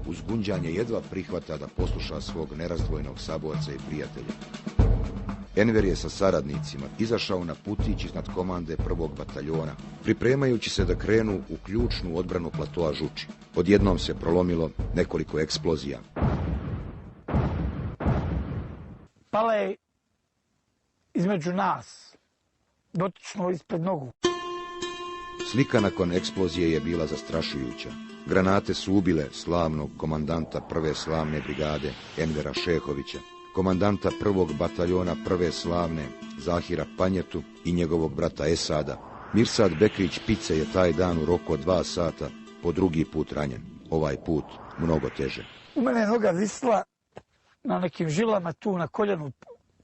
uz gunđanje jedva prihvata da posluša svog nerazdvojnog saborca i prijatelja. Enver je sa saradnicima izašao na putić iznad komande prvog bataljona, pripremajući se da krenu u ključnu odbranu platoa Žuči. Odjednom se prolomilo nekoliko eksplozija. Pala je između nas, dotično ispred nogu. Slika nakon eksplozije je bila zastrašujuća. Granate su ubile slavnog komandanta prve slavne brigade Envera Šehovića, komandanta prvog bataljona prve slavne Zahira Panjetu i njegovog brata Esada. Mirsad Bekrić Pice je taj dan u roku od 2 sata po drugi put ranjen. Ovaj put mnogo teže. U mene je noga visla na nekim žilama tu na koljenu,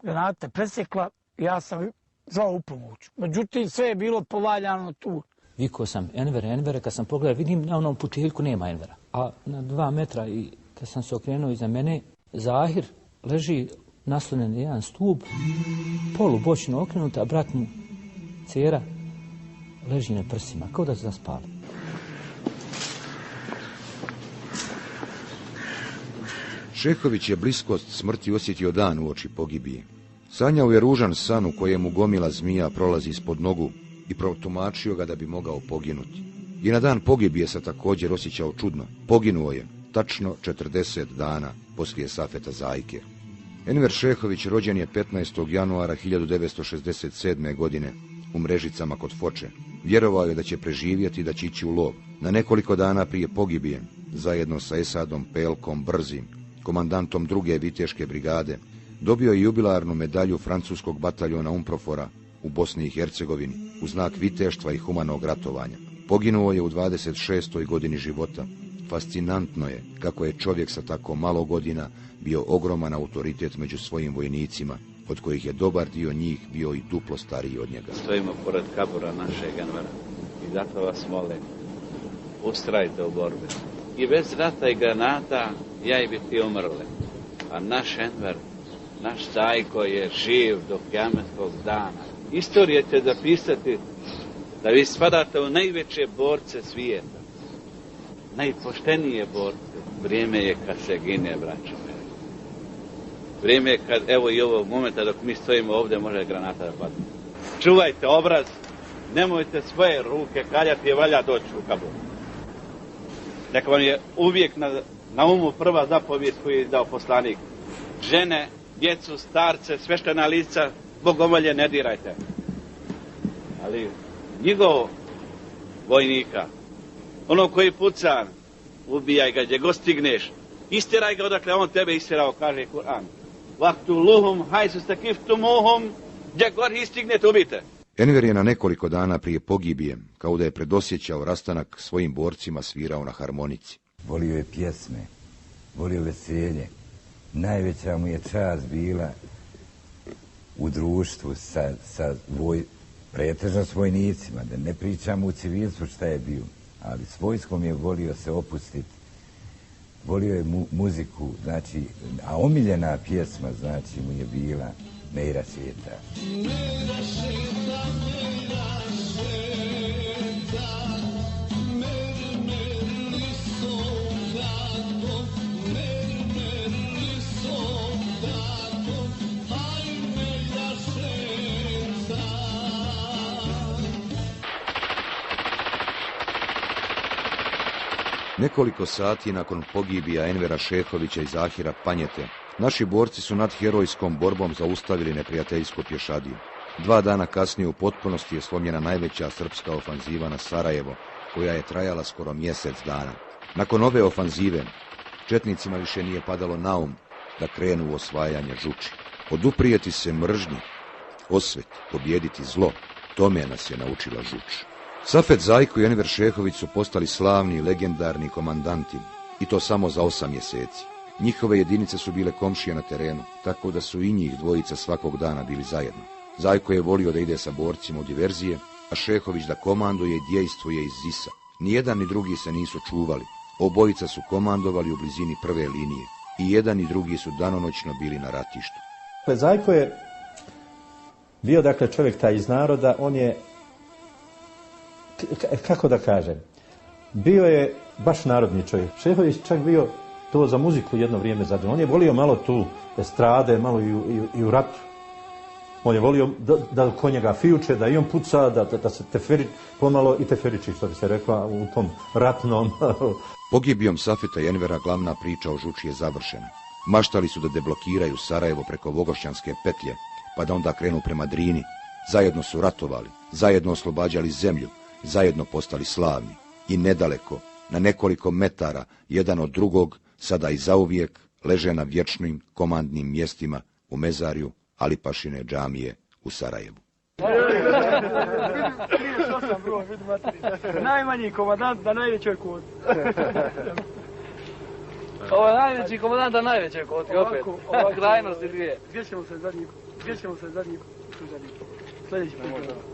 granate presjekla. Ja sam zvao u pomoć. Međutim, sve je bilo povaljano tu. Vikao sam Envere, kad sam pogledao, vidim na onom pučiljku nema Envera. A na 2 metra i kad sam se okrenuo iza mene, Zahir leži naslonjen na jedan stup, polubočno okrenut, a brat mu, Cera, leži na prsima, kao da se zaspali. Šehović je bliskost smrti osjetio dan uoči pogibije. Sanjao je ružan san u kojemu gomila zmija prolazi ispod nogu i protumačio ga da bi mogao poginuti. I na dan pogibije se također osjećao čudno. Poginuo je tačno 40 dana poslije Safeta Zajke. Enver Šehović rođen je 15. januara 1967. godine u Mrežicama kod Foče. Vjerovao je da će preživjeti i da će ići u lov. Na nekoliko dana prije pogibije, zajedno sa Esadom Pelkom Brzim, komandantom druge viteške brigade, dobio je jubilarnu medalju francuskog bataljona Umprofora u Bosni i Hercegovini u znak viteštva i humanog ratovanja. Poginuo je u 26. godini života. Fascinantno je kako je čovjek sa tako malo godina bio ogroman autoritet među svojim vojnicima, od kojih je dobar dio njih bio i duplo stariji od njega. Stojimo pored kabura našeg Envera i zato vas molim, ustrajte u borbi. I bez rata i granata ja i bi ti umrli. A naš Enver, naš Zajko je živ do kijametskog dana. Istorija će zapisati da vi spadate u najveće borce svijeta. Najpoštenije borce. Vrijeme je kad se gine, braćo. Vrijeme je kad, evo i ovog momenta dok mi stojimo ovdje, može granata da padne. Čuvajte obraz, nemojte svoje ruke kaljati, je valja doći u kabur. Neka vam je uvijek na umu prva zapovijest koju je dao poslanik. Žene, djecu, starce, sveštena lica, bogomolje ne dirajte. Ali njegov vojnika, ono koji puca, ubijaj ga gdje god stigneš, istiraj ga odakle on tebe istirao, kaže Kur'an. Vaktu luhum, hajsu stakiftumuhum, gdje god ih stignete, ubijte. Enver je na nekoliko dana prije pogibije, kao da je predosjećao rastanak, svojim borcima svirao na harmonici. Volio je pjesme, volio veselje. Najveća mu je čast bila u društvu pretežno s vojnicima, da ne pričamo u civilstvu šta je bio, ali s vojskom je volio se opustiti. Volio je muziku, znači, a omiljena pjesma, znači, mu je bila Mejra svijeta. Nekoliko sati nakon pogibija Envera Šehovića i Zahira Panjete, naši borci su nad herojskom borbom zaustavili neprijateljsku pješadiju. 2 dana kasnije u potpunosti je slomljena najveća srpska ofanziva na Sarajevo, koja je trajala skoro mjesec dana. Nakon ove ofanzive, četnicima više nije padalo na um da krenu u osvajanje Žuči. Oduprijeti se mržnji, osveti, pobijediti zlo, tome nas je naučila Žuč. Safet Zajko i Enver Šehović su postali slavni i legendarni komandanti, i to samo za 8 mjeseci. Njihove jedinice su bile komšije na terenu, tako da su i njih dvojica svakog dana bili zajedno. Zajko je volio da ide sa borcima u diverzije, a Šehović da komanduje i dejstvuje iz Zisa. Nijedan ni drugi se nisu čuvali. Obojica su komandovali u blizini prve linije. I jedan i drugi su danonoćno bili na ratištu. Zajko je bio, dakle, čovjek taj iz naroda, on je, kako da kažem, bio je baš narodni čovjek. Šehović čak bio to za muziku jedno vrijeme zadržao. On je volio malo tu estrade, malo i u ratu. On je volio da oko njega fijuče, da i on puca, da se pomalo i teferiči, što bi se rekla, u tom ratnom. Pogibijom Safeta i Envera glavna priča o Žuči je završena. Maštali su da deblokiraju Sarajevo preko Vogošćanske petlje, pa da onda krenu prema Drini. Zajedno su ratovali, zajedno oslobađali zemlju, zajedno postali slavni. I nedaleko, na nekoliko metara, jedan od drugog, sada i zauvijek, leže na vječnim komandnim mjestima u mezarju Alipašine džamije u Sarajevu. Najmanji komandant na najvećoj koti. Ovo je najveći komandant na najvećoj koti, opet. Krajnosti dvije. Gdje ćemo se zadnji suđani? Sljedeći put.